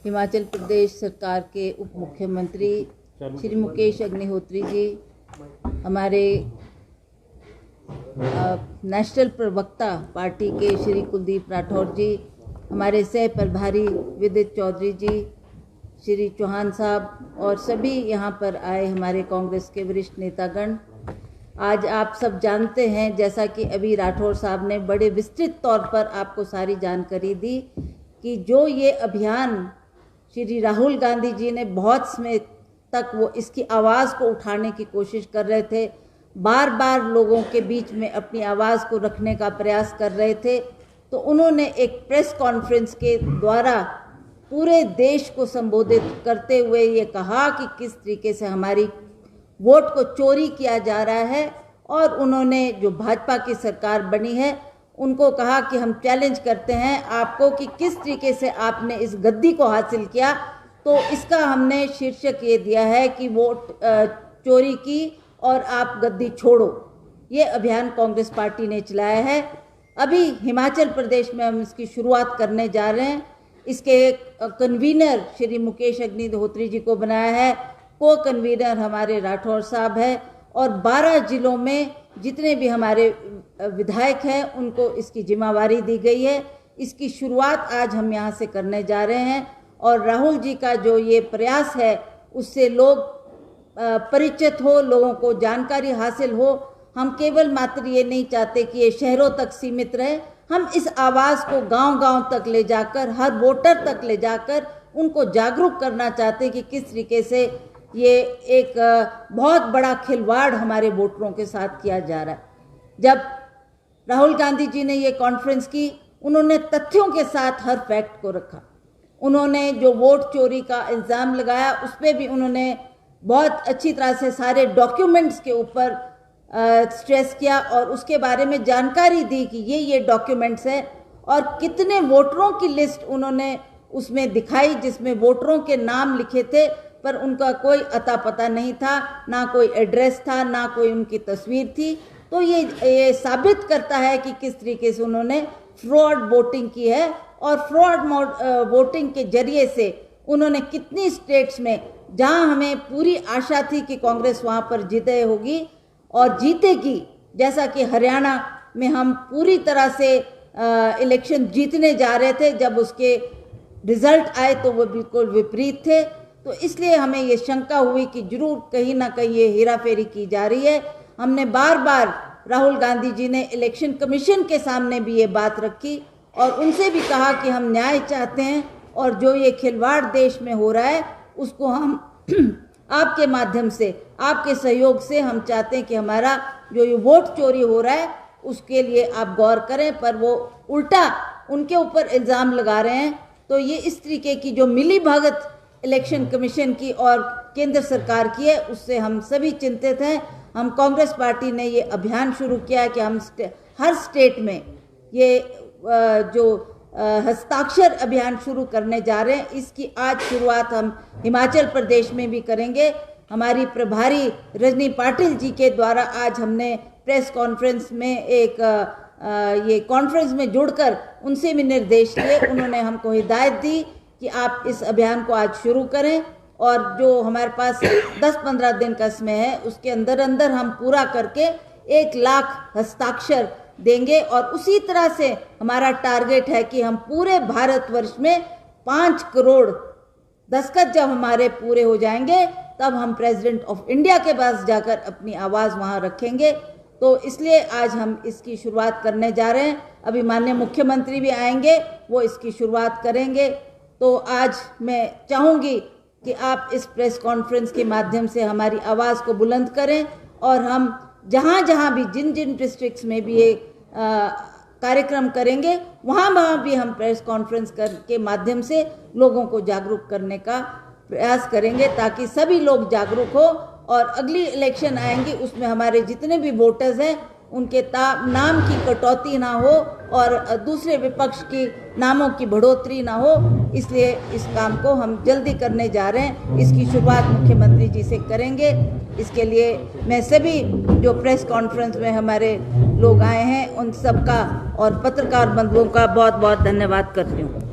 हिमाचल प्रदेश सरकार के उप मुख्यमंत्री श्री मुकेश अग्निहोत्री जी, हमारे नेशनल प्रवक्ता पार्टी के श्री कुलदीप राठौर जी, हमारे सह प्रभारी विदित चौधरी जी, श्री चौहान साहब और सभी यहाँ पर आए हमारे कांग्रेस के वरिष्ठ नेतागण। आज आप सब जानते हैं, जैसा कि अभी राठौर साहब ने बड़े विस्तृत तौर पर आपको सारी जानकारी दी कि जो ये अभियान श्री राहुल गांधी जी ने बहुत समय तक वो इसकी आवाज़ को उठाने की कोशिश कर रहे थे, बार बार लोगों के बीच में अपनी आवाज़ को रखने का प्रयास कर रहे थे, तो उन्होंने एक प्रेस कॉन्फ्रेंस के द्वारा पूरे देश को संबोधित करते हुए ये कहा कि किस तरीके से हमारी वोट को चोरी किया जा रहा है। और उन्होंने जो भाजपा की सरकार बनी है उनको कहा कि हम चैलेंज करते हैं आपको कि किस तरीके से आपने इस गद्दी को हासिल किया। तो इसका हमने शीर्षक ये दिया है कि वोट चोरी की और आप गद्दी छोड़ो। ये अभियान कांग्रेस पार्टी ने चलाया है। अभी हिमाचल प्रदेश में हम इसकी शुरुआत करने जा रहे हैं। इसके कन्वीनर श्री मुकेश अग्निहोत्री जी को बनाया है, को कन्वीनर हमारे राठौर साहब है, और 12 जिलों में जितने भी हमारे विधायक हैं उनको इसकी जिम्मेवारी दी गई है। इसकी शुरुआत आज हम यहाँ से करने जा रहे हैं और राहुल जी का जो ये प्रयास है उससे लोग परिचित हो, लोगों को जानकारी हासिल हो। हम केवल मात्र ये नहीं चाहते कि ये शहरों तक सीमित रहे, हम इस आवाज़ को गांव-गांव तक ले जाकर, हर वोटर तक ले जाकर उनको जागरूक करना चाहते हैं कि किस तरीके से ये एक बहुत बड़ा खिलवाड़ हमारे वोटरों के साथ किया जा रहा है। जब राहुल गांधी जी ने ये कॉन्फ्रेंस की, उन्होंने तथ्यों के साथ हर फैक्ट को रखा। उन्होंने जो वोट चोरी का इल्ज़ाम लगाया उस पर भी उन्होंने बहुत अच्छी तरह से सारे डॉक्यूमेंट्स के ऊपर स्ट्रेस किया और उसके बारे में जानकारी दी कि ये डॉक्यूमेंट्स हैं और कितने वोटरों की लिस्ट उन्होंने उसमें दिखाई जिसमें वोटरों के नाम लिखे थे पर उनका कोई अता पता नहीं था, ना कोई एड्रेस था, ना कोई उनकी तस्वीर थी। तो ये साबित करता है कि किस तरीके से उन्होंने फ्रॉड वोटिंग की है और फ्रॉड वोटिंग के जरिए से उन्होंने कितनी स्टेट्स में, जहां हमें पूरी आशा थी कि कांग्रेस वहां पर जीते होगी और जीतेगी, जैसा कि हरियाणा में हम पूरी तरह से इलेक्शन जीतने जा रहे थे, जब उसके रिजल्ट आए तो वो बिल्कुल विपरीत थे। तो इसलिए हमें ये शंका हुई कि जरूर कहीं ना कहीं ये हेराफेरी की जा रही है। हमने बार बार राहुल गांधी जी ने इलेक्शन कमीशन के सामने भी ये बात रखी और उनसे भी कहा कि हम न्याय चाहते हैं और जो ये खिलवाड़ देश में हो रहा है उसको हम आपके माध्यम से, आपके सहयोग से हम चाहते हैं कि हमारा जो ये वोट चोरी हो रहा है उसके लिए आप गौर करें। पर वो उल्टा उनके ऊपर इल्ज़ाम लगा रहे हैं। तो ये इस तरीके की जो मिली भगत इलेक्शन कमीशन की और केंद्र सरकार की है उससे हम सभी चिंतित हैं। हम कांग्रेस पार्टी ने ये अभियान शुरू किया है कि हम हर स्टेट में ये जो हस्ताक्षर अभियान शुरू करने जा रहे हैं, इसकी आज शुरुआत हम हिमाचल प्रदेश में भी करेंगे। हमारी प्रभारी रजनी पाटिल जी के द्वारा आज हमने प्रेस कॉन्फ्रेंस में एक ये कॉन्फ्रेंस में जुड़कर उनसे भी निर्देश लिए। उन्होंने हमको हिदायत दी कि आप इस अभियान को आज शुरू करें और जो हमारे पास 10-15 दिन का समय है उसके अंदर अंदर हम पूरा करके 1 लाख हस्ताक्षर देंगे। और उसी तरह से हमारा टारगेट है कि हम पूरे भारतवर्ष में 5 करोड़ दस्तखत जब हमारे पूरे हो जाएंगे तब हम प्रेसिडेंट ऑफ इंडिया के पास जाकर अपनी आवाज़ वहाँ रखेंगे। तो इसलिए आज हम इसकी शुरुआत करने जा रहे हैं। अभी माननीय मुख्यमंत्री भी आएंगे, वो इसकी शुरुआत करेंगे। तो आज मैं चाहूँगी कि आप इस प्रेस कॉन्फ्रेंस के माध्यम से हमारी आवाज़ को बुलंद करें और हम जहाँ जहाँ भी जिन डिस्ट्रिक्ट्स में भी ये कार्यक्रम करेंगे वहाँ भी हम प्रेस कॉन्फ्रेंस के माध्यम से लोगों को जागरूक करने का प्रयास करेंगे ताकि सभी लोग जागरूक हो और अगली इलेक्शन आएंगी उसमें हमारे जितने भी वोटर्स हैं उनके नाम की कटौती ना हो और दूसरे विपक्ष की नामों की बढ़ोतरी ना हो। इसलिए इस काम को हम जल्दी करने जा रहे हैं। इसकी शुरुआत मुख्यमंत्री जी से करेंगे। इसके लिए मैं सभी जो प्रेस कॉन्फ्रेंस में हमारे लोग आए हैं उन सबका और पत्रकार बंधुओं का बहुत बहुत धन्यवाद करती हूँ।